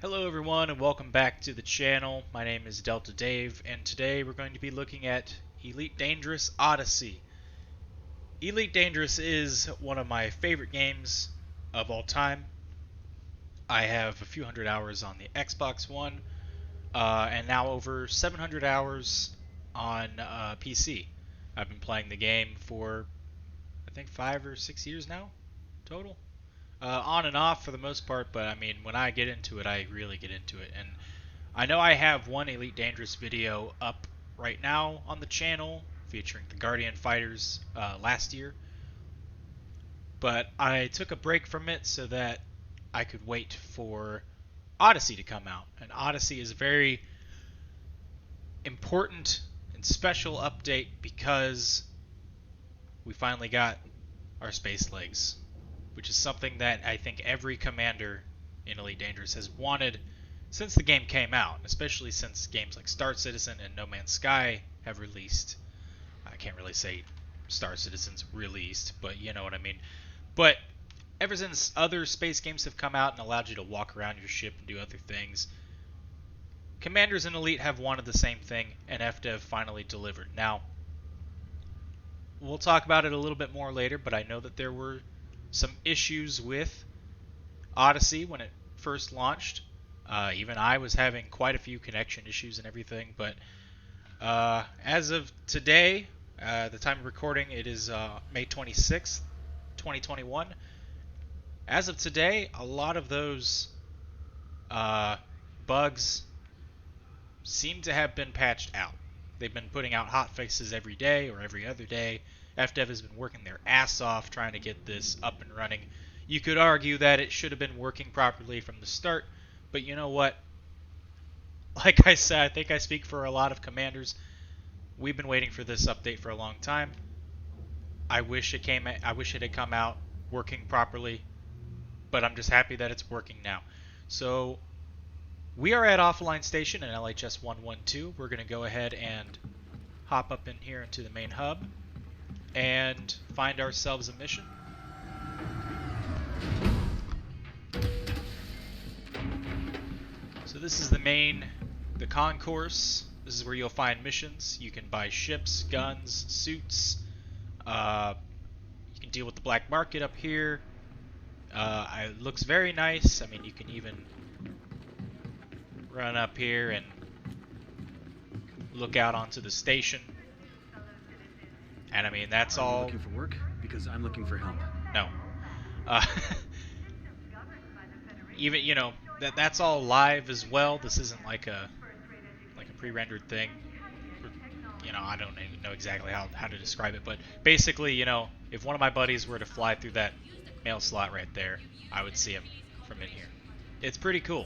Hello everyone and welcome back to the channel. My name is Delta Dave and today we're going to be looking at Elite Dangerous Odyssey. Elite Dangerous is one of my favorite games of all time. I have a few hundred hours on the Xbox One and now over 700 hours on PC. I've been playing the game for I think 5 or 6 years now total. On and off for the most part, but I mean, when I get into it, I really get into it. And I know I have one Elite Dangerous video up right now on the channel featuring the Guardian Fighters last year, but I took a break from it so that I could wait for Odyssey to come out. And Odyssey is a very important and special update because we finally got our space legs, which is something that I think every commander in Elite Dangerous has wanted since the game came out, especially since games like Star Citizen and No Man's Sky have released. I can't really say Star Citizen's released, but you know what I mean. But ever since other space games have come out and allowed you to walk around your ship and do other things, commanders in Elite have wanted the same thing, and FDev finally delivered. Now, we'll talk about it a little bit more later, but I know that there were some issues with Odyssey when it first launched. Even I was having quite a few connection issues and everything, but as of today, the time of recording, it is May 26th, 2021. As of today, a lot of those bugs seem to have been patched out. They've been putting out hotfixes every day or every other day. FDev has been working their ass off trying to get this up and running. You could argue that it should have been working properly from the start, but you know what? Like I said, I think I speak for a lot of commanders. We've been waiting for this update for a long time. I wish it had come out working properly, but I'm just happy that it's working now. So we are at Offline Station in LHS 112. We're going to go ahead and hop up in here into the main hub and find ourselves a mission. So this is the concourse. This is where you'll find missions. You can buy ships, guns, suits. You can deal with the black market up here. It looks very nice. I mean, you can even run up here and look out onto the station. And I mean, that's all. Looking for work? Because I'm looking for help. No. Even, you know, that's all live as well. This isn't like a pre-rendered thing. You know, I don't even know exactly how to describe it, but basically, you know, if one of my buddies were to fly through that mail slot right there, I would see him from in here. It's pretty cool.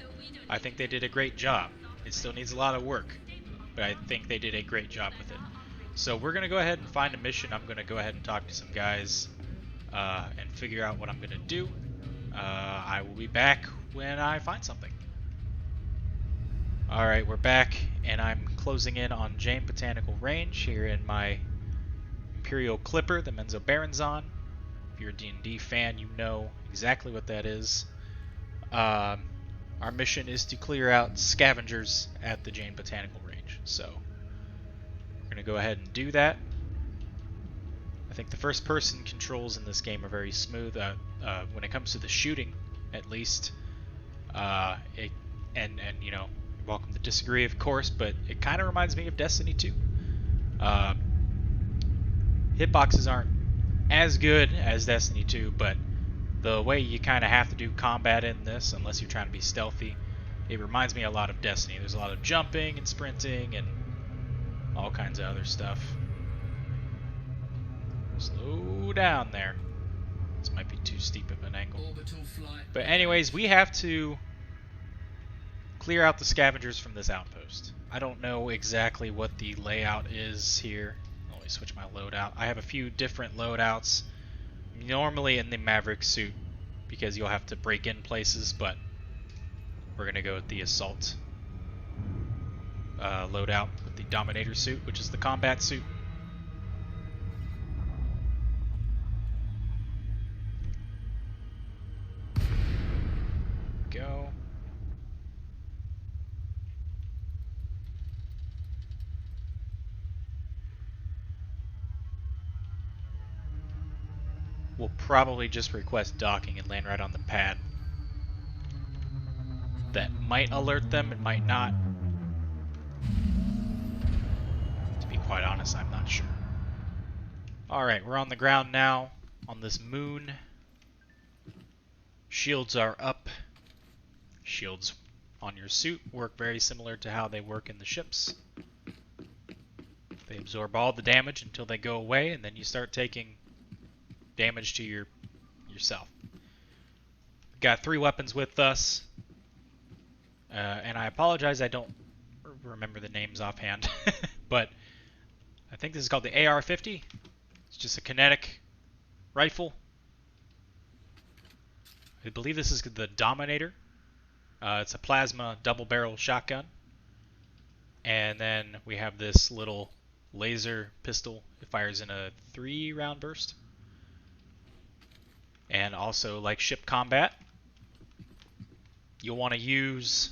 I think they did a great job. It still needs a lot of work, but I think they did a great job with it. So we're going to go ahead and find a mission. I'm going to go ahead and talk to some guys and figure out what I'm going to do. I will be back when I find something. Alright, we're back, and I'm closing in on Jane Botanical Range here in my Imperial Clipper, the Menzo Baronzon. If you're a D&D fan, you know exactly what that is. Our mission is to clear out scavengers at the Jane Botanical Range, so we're going to go ahead and do that. I think the first person controls in this game are very smooth when it comes to the shooting, at least. And you know, you're welcome to disagree, of course, but it kind of reminds me of Destiny 2. Hitboxes aren't as good as Destiny 2, but the way you kind of have to do combat in this, unless you're trying to be stealthy, it reminds me a lot of Destiny. There's a lot of jumping and sprinting and all kinds of other stuff. Slow down there. This might be too steep of an angle. But anyways, we have to clear out the scavengers from this outpost. I don't know exactly what the layout is here. Let me switch my loadout. I have a few different loadouts. Normally in the Maverick Suit, because you'll have to break in places, but we're going to go with the Assault loadout with the Dominator Suit, which is the combat suit. Go. will probably just request docking and land right on the pad. That might alert them, it might not. To be quite honest, I'm not sure. Alright, we're on the ground now, on this moon. Shields are up. Shields on your suit work very similar to how they work in the ships. They absorb all the damage until they go away, and then you start taking damage to yourself. Got 3 weapons with us. And I apologize, I don't remember the names offhand. But I think this is called the AR-50. It's just a kinetic rifle. I believe this is the Dominator. It's a plasma double-barrel shotgun. And then we have this little laser pistol. It fires in a 3-round burst. And also, like ship combat, you'll want to use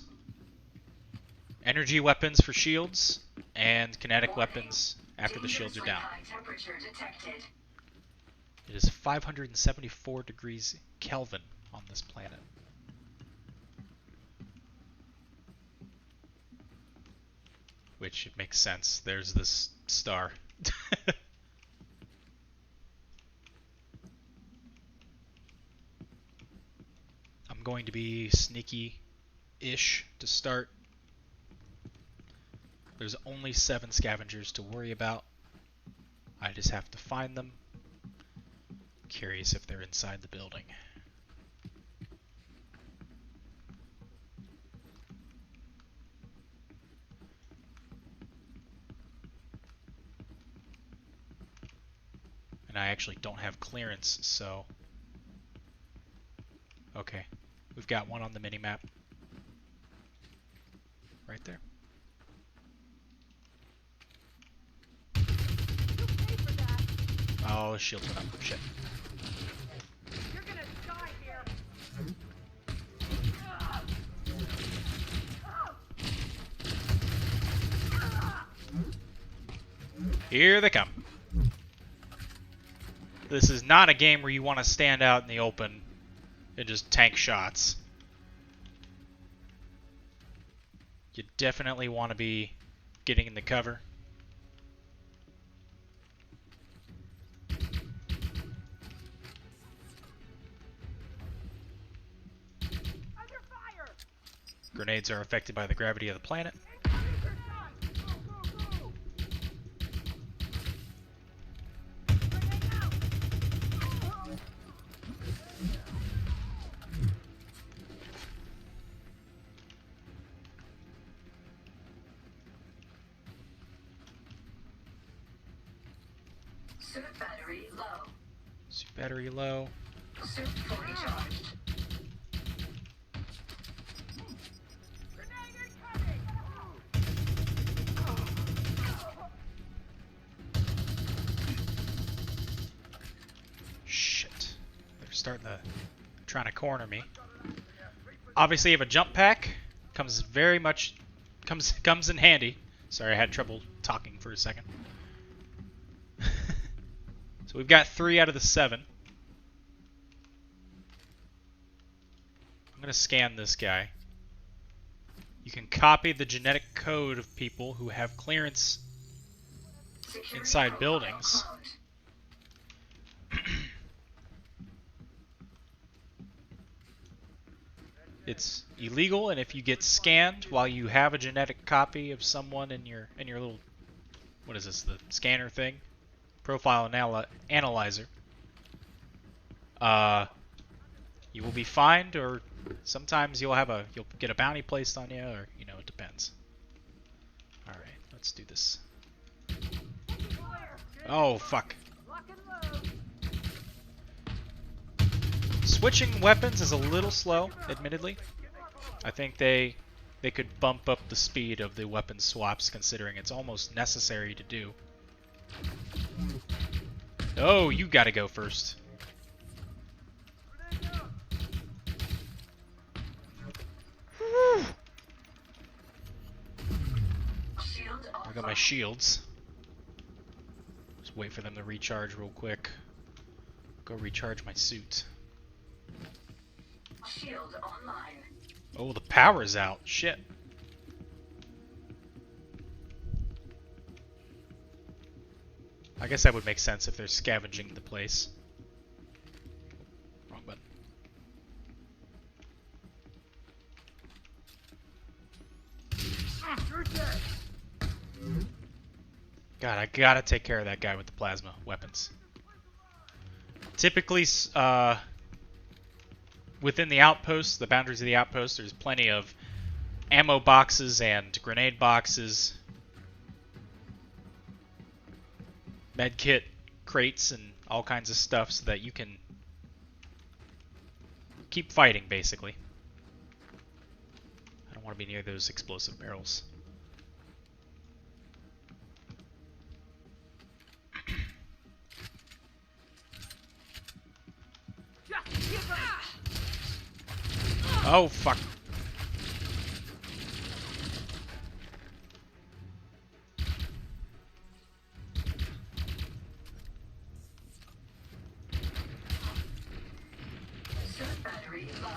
energy weapons for shields and kinetic weapons after the shields are down. It is 574 degrees Kelvin on this planet. Which makes sense. There's this star. I'm going to be sneaky-ish to start. There's only 7 scavengers to worry about. I just have to find them. Curious if they're inside the building. And I actually don't have clearance, so... Okay. We've got one on the mini-map. Right there. Oh, the shields went up. Shit. You're gonna die here. Here they come. This is not a game where you want to stand out in the open and just tank shots. You definitely want to be getting in the cover. Under fire. Grenades are affected by the gravity of the planet. Incoming your shot. Go, go, go. Grenade out. Suit battery low. Suit battery low. Suit fully charged. Grenade incoming. Shit. They're starting to... trying to corner me. Obviously, you have a jump pack. Comes very much... comes in handy. Sorry, I had trouble talking for a second. So we've got 3 out of the 7. I'm going to scan this guy. You can copy the genetic code of people who have clearance Security inside profile buildings. closed. It's illegal, and if you get scanned while you have a genetic copy of someone in your little, what is this, the scanner thing? Profile analyzer. You will be fined, or sometimes you'll get a bounty placed on you, or it depends. All right, let's do this. Oh fuck! Lock and load. Switching weapons is a little slow, admittedly. I think they could bump up the speed of the weapon swaps, considering it's almost necessary to do. Oh, you gotta go first. Whew. Shield I got my shields. Just wait for them to recharge real quick. Go recharge my suit. Shield online. Oh, the power's out. Shit. I guess that would make sense if they're scavenging the place. Wrong button. You're dead. God, I gotta take care of that guy with the plasma weapons. Typically, within the outposts, the boundaries of the outpost, there's plenty of ammo boxes and grenade boxes, medkit crates, and all kinds of stuff so that you can keep fighting, basically. I don't want to be near those explosive barrels. Oh, fuck. Suit battery low.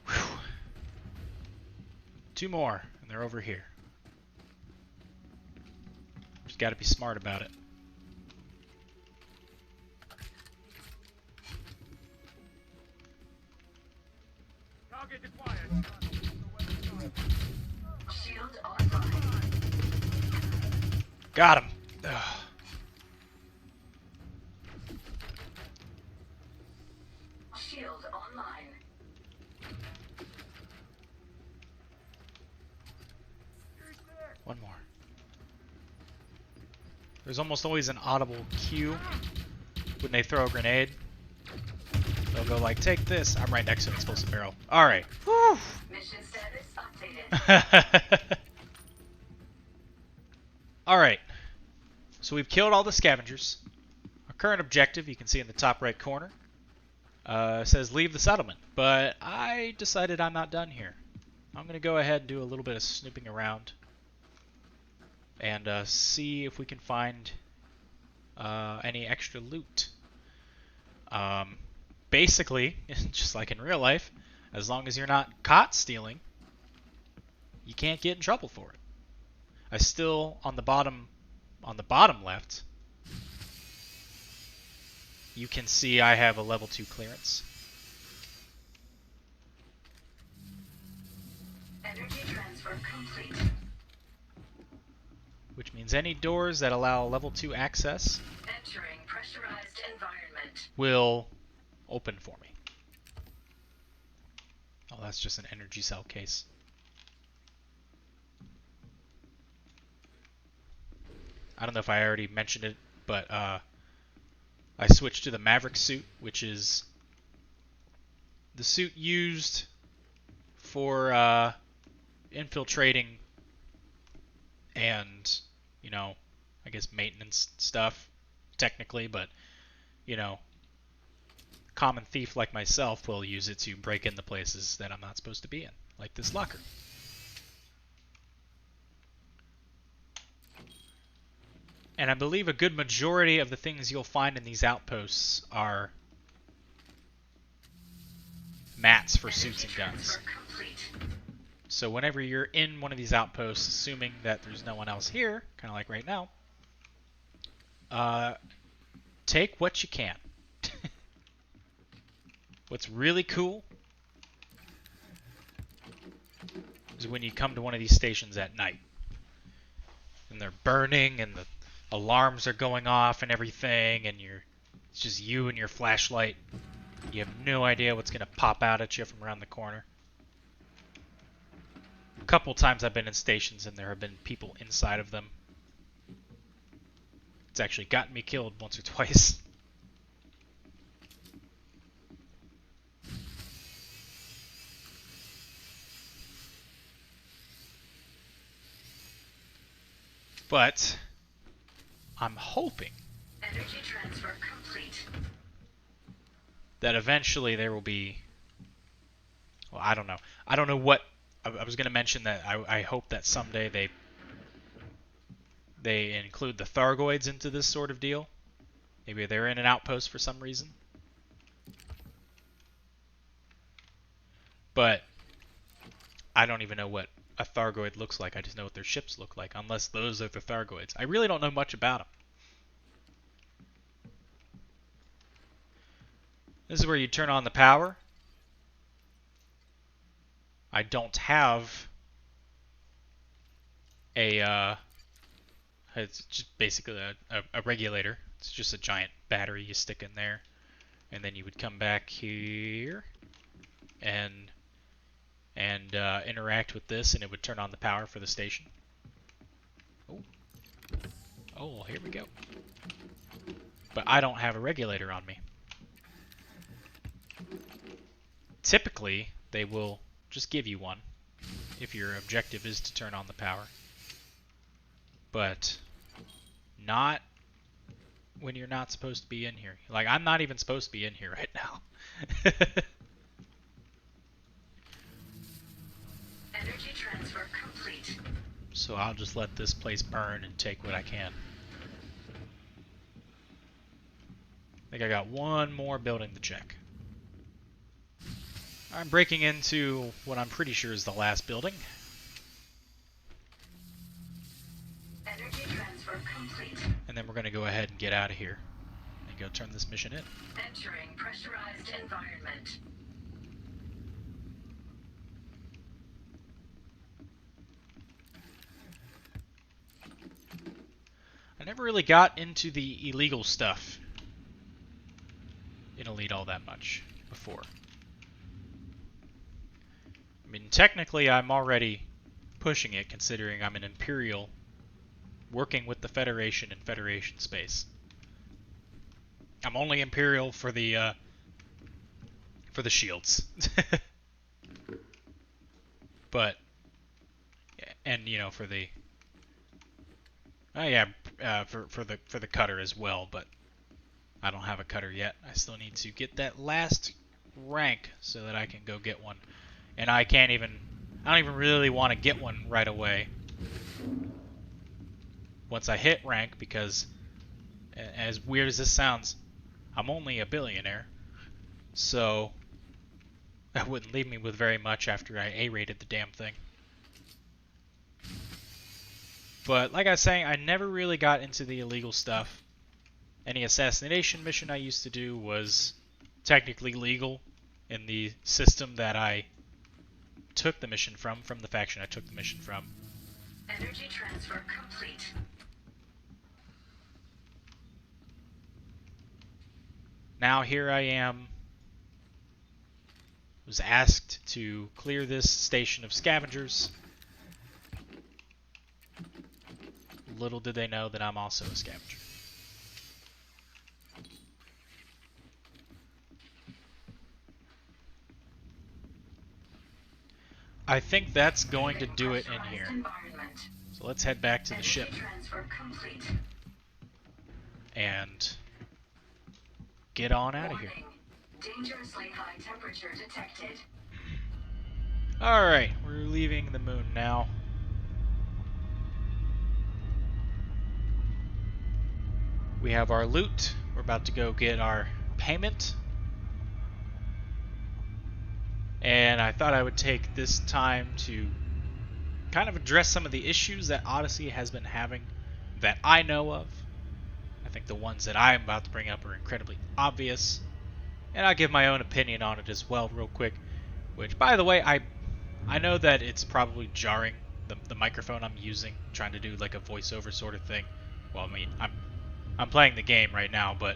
Whew. Two more, and they're over here. Just gotta be smart about it. Target acquired. Shield online. Got him. Ugh. Shield online. One more. There's almost always an audible cue when they throw a grenade. They'll go like, take this. I'm right next to an explosive barrel. Alright. Whew. Mission status updated. Alright. So we've killed all the scavengers. Our current objective, you can see in the top right corner, says leave the settlement. But I decided I'm not done here. I'm going to go ahead and do a little bit of snooping around and see if we can find any extra loot. Basically, just like in real life, as long as you're not caught stealing, you can't get in trouble for it. I still, on the bottom left, you can see I have a level 2 clearance. Energy transfer complete. Which means any doors that allow level 2 access Entering pressurized environment. will open for me. Oh, that's just an energy cell case. I don't know if I already mentioned it, but I switched to the Maverick Suit, which is the suit used for infiltrating and, you know, I guess maintenance stuff, technically, but, you know, common thief like myself will use it to break into places that I'm not supposed to be in, like this locker. And I believe a good majority of the things you'll find in these outposts are mats for suits and guns. So whenever you're in one of these outposts, assuming that there's no one else here, kind of like right now, take what you can. What's really cool is when you come to one of these stations at night and they're burning and the alarms are going off and everything, and it's just you and your flashlight. You have no idea what's going to pop out at you from around the corner. A couple times I've been in stations and there have been people inside of them. It's actually gotten me killed once or twice. But I'm hoping Energy transfer complete. that eventually there will be, well, I don't know. I don't know what, I was going to mention that I hope that someday they they include the Thargoids into this sort of deal. Maybe they're in an outpost for some reason. But I don't even know what a Thargoid looks like. I just know what their ships look like, unless those are the Thargoids. I really don't know much about them. This is where you turn on the power. I don't have a, it's just basically a regulator. It's just a giant battery you stick in there. And then you would come back here and interact with this, and it would turn on the power for the station. Oh, here we go. But I don't have a regulator on me. Typically, they will just give you one if your objective is to turn on the power. But not when you're not supposed to be in here. Like, I'm not even supposed to be in here right now. Energy transfer complete. So I'll just let this place burn and take what I can. I think I got one more building to check. I'm breaking into what I'm pretty sure is the last building. Energy transfer complete. And then we're going to go ahead and get out of here and go turn this mission in. Entering pressurized environment. I never really got into the illegal stuff in Elite all that much before. I mean, technically I'm already pushing it, considering I'm an Imperial working with the Federation in Federation space. I'm only Imperial for the shields. But, and you know, for the for the cutter as well, but I don't have a cutter yet. I still need to get that last rank so that I can go get one. And I don't even really want to get one right away once I hit rank, because as weird as this sounds, I'm only a billionaire. So that wouldn't leave me with very much after I A-rated the damn thing. But like I was saying, I never really got into the illegal stuff. Any assassination mission I used to do was technically legal in the system that I took the mission from the faction I took the mission from. Energy transfer complete. Now here I am, was asked to clear this station of scavengers. Little did they know that I'm also a scavenger. I think that's going to do it in here. So let's head back to the ship and get on out of here. Dangerously high temperature detected. Alright, we're leaving the moon now. We have our loot. We're about to go get our payment. And I thought I would take this time to kind of address some of the issues that Odyssey has been having that I know of. I think the ones that I'm about to bring up are incredibly obvious. And I'll give my own opinion on it as well real quick. Which, by the way, I know that it's probably jarring, the microphone I'm using, trying to do like a voiceover sort of thing. Well, I mean, I'm playing the game right now, but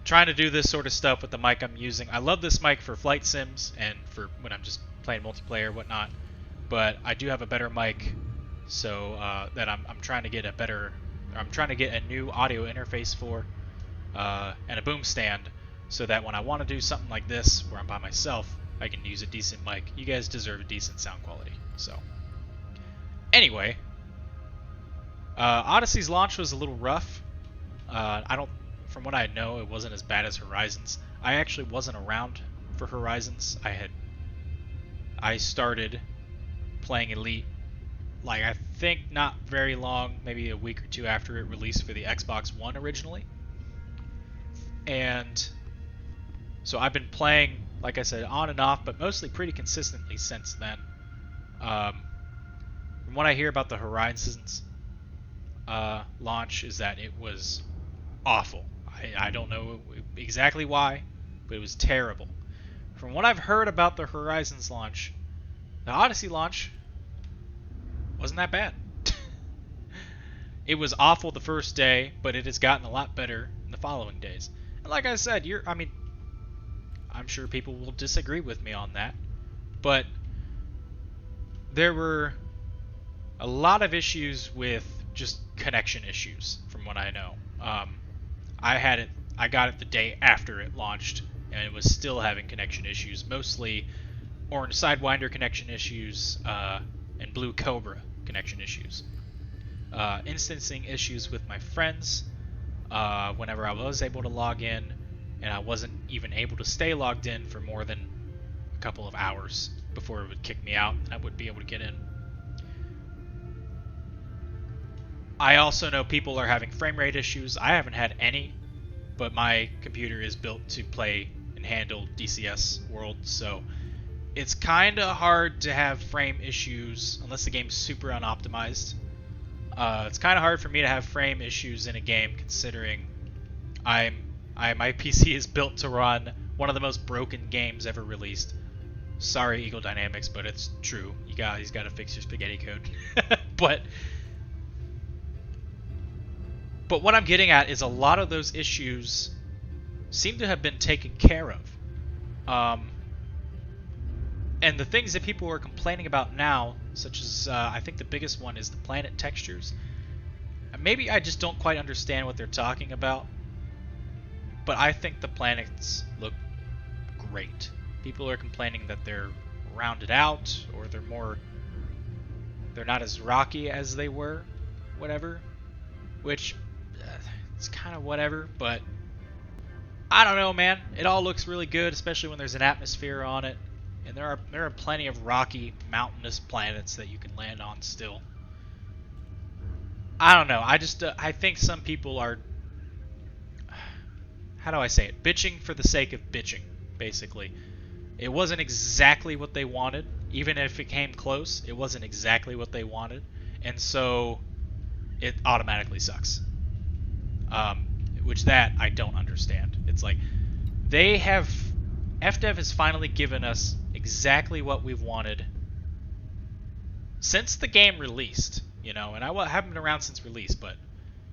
trying to do this sort of stuff with the mic I'm using. I love this mic for flight sims and for when I'm just playing multiplayer, whatnot. But I do have a better mic, so that I'm trying to get a better. I'm trying to get a new audio interface for, and a boom stand, so that when I want to do something like this, where I'm by myself, I can use a decent mic. You guys deserve a decent sound quality. So, anyway. Odyssey's launch was a little rough. From what I know, it wasn't as bad as Horizons. I actually wasn't around for Horizons. I started playing Elite like I think not very long, maybe a week or two after it released for the Xbox One originally. And so I've been playing, like I said, on and off, but mostly pretty consistently since then. From what I hear about the Horizons launch is that it was awful. I don't know exactly why, but it was terrible. From what I've heard about the Horizons launch, the Odyssey launch wasn't that bad. It was awful the first day, but it has gotten a lot better in the following days. And like I said, I'm sure people will disagree with me on that, but there were a lot of issues with just connection issues, from what I know. I got it the day after it launched, and it was still having connection issues, mostly Orange Sidewinder connection issues, and Blue Cobra connection issues. Instancing issues with my friends, whenever I was able to log in, and I wasn't even able to stay logged in for more than a couple of hours before it would kick me out, and I wouldn't be able to get in. I also know people are having frame rate issues. I haven't had any, but my computer is built to play and handle DCS worlds, so it's kind of hard to have frame issues unless the game's super unoptimized. It's kind of hard for me to have frame issues in a game, considering my PC is built to run one of the most broken games ever released. Sorry, Eagle Dynamics, but it's true. You guys got to fix your spaghetti code. But what I'm getting at is a lot of those issues seem to have been taken care of. And the things that people are complaining about now, such as I think the biggest one is the planet textures. Maybe I just don't quite understand what they're talking about, but I think the planets look great. People are complaining that they're rounded out, or they're not as rocky as they were, whatever, which it's kind of whatever, but I don't know, man. It all looks really good, especially when there's an atmosphere on it. And there are plenty of rocky, mountainous planets that you can land on still. I don't know. I think some people are, how do I say it? Bitching for the sake of bitching, basically. It wasn't exactly what they wanted. Even if it came close, it wasn't exactly what they wanted. And so it automatically sucks. Which that I don't understand. It's like FDev has finally given us exactly what we've wanted since the game released, and I haven't been around since release, but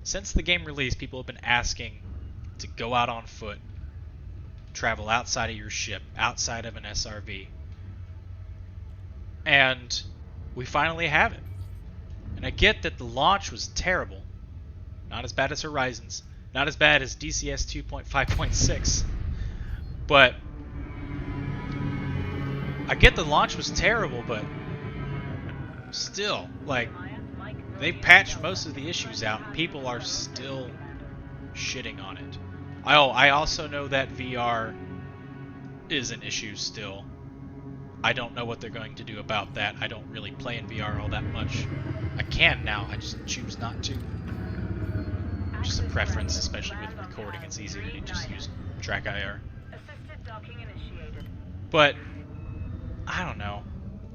since the game released, people have been asking to go out on foot, travel outside of your ship, outside of an SRV, and we finally have it. And I get that the launch was terrible, not as bad as Horizons, not as bad as DCS 2.5.6, but I get the launch was terrible, but still, like, they've patched most of the issues out. People are still shitting on it. I also know that VR is an issue still. I don't know what they're going to do about that. I don't really play in VR all that much. I can now, I just choose not to. Just a preference, especially with recording. It's easier to just use Track IR. But I don't know.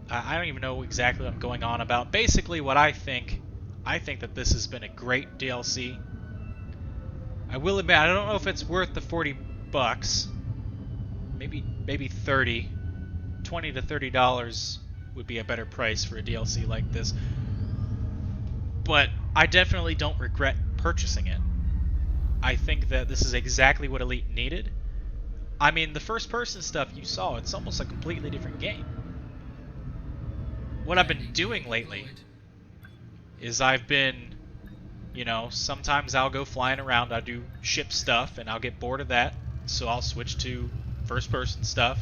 I don't even know exactly what I'm going on about. Basically, what I think that this has been a great DLC. I will admit, I don't know if it's worth the $40. Maybe 30. $20 to $30 would be a better price for a DLC like this. But I definitely don't regret purchasing it. I think that this is exactly what Elite needed. I mean, the first-person stuff you saw, it's almost a completely different game. What I've been doing lately is I've been, sometimes I'll go flying around, I'll do ship stuff, and I'll get bored of that, so I'll switch to first-person stuff.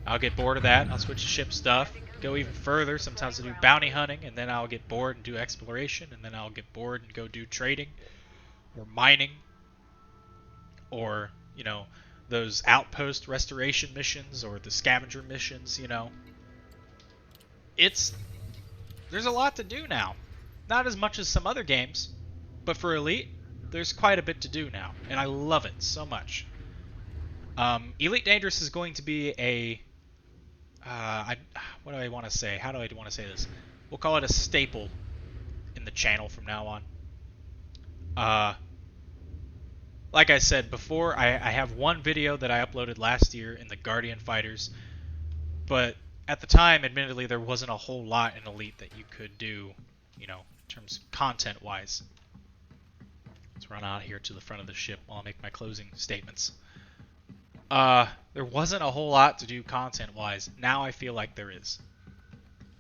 I'll get bored of that, I'll switch to ship stuff, go even further, sometimes I'll do bounty hunting, and then I'll get bored and do exploration, and then I'll get bored and go do trading, or mining, or, those outpost restoration missions, or the scavenger missions, It's there's a lot to do now. Not as much as some other games, but for Elite, there's quite a bit to do now, and I love it so much. Elite Dangerous is going to be a what do I want to say? How do I want to say this? We'll call it a staple in the channel from now on. Like I said before, I have one video that I uploaded last year in the Guardian Fighters, but at the time, admittedly, there wasn't a whole lot in Elite that you could do, in terms of content-wise. Let's run out here to the front of the ship while I make my closing statements. There wasn't a whole lot to do content-wise. Now I feel like there is.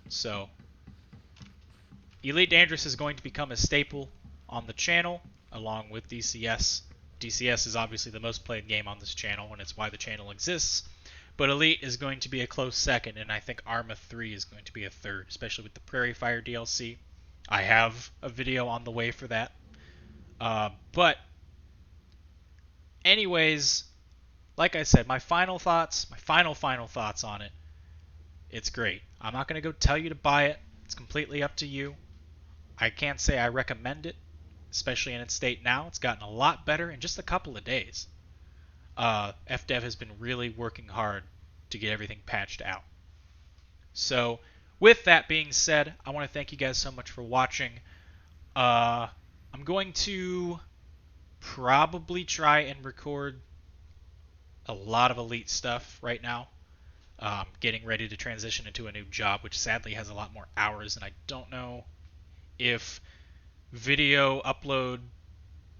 So, Elite Dangerous is going to become a staple on the channel, along with DCS. DCS is obviously the most played game on this channel, and it's why the channel exists. But Elite is going to be a close second, and I think Arma 3 is going to be a third, especially with the Prairie Fire DLC. I have a video on the way for that. But, anyways, like I said, my final thoughts on it. It's great. I'm not going to go tell you to buy it. It's completely up to you. I can't say I recommend it, especially in its state now. It's gotten a lot better in just a couple of days. FDev has been really working hard to get everything patched out. So, with that being said, I want to thank you guys so much for watching. I'm going to probably try and record a lot of Elite stuff right now. Getting ready to transition into a new job, which sadly has a lot more hours, and I don't know if video upload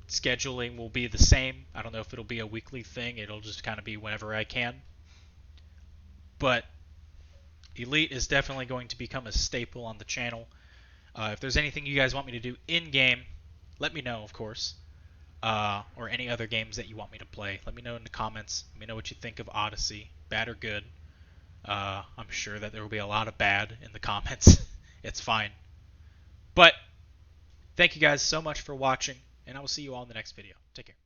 scheduling will be the same. I don't know if it'll be a weekly thing. It'll just kind of be whenever I can. But Elite is definitely going to become a staple on the channel. If there's anything you guys want me to do in-game, let me know, of course. Or any other games that you want me to play. Let me know in the comments. Let me know what you think of Odyssey, bad or good. I'm sure that there will be a lot of bad in the comments. It's fine. But thank you guys so much for watching, and I will see you all in the next video. Take care.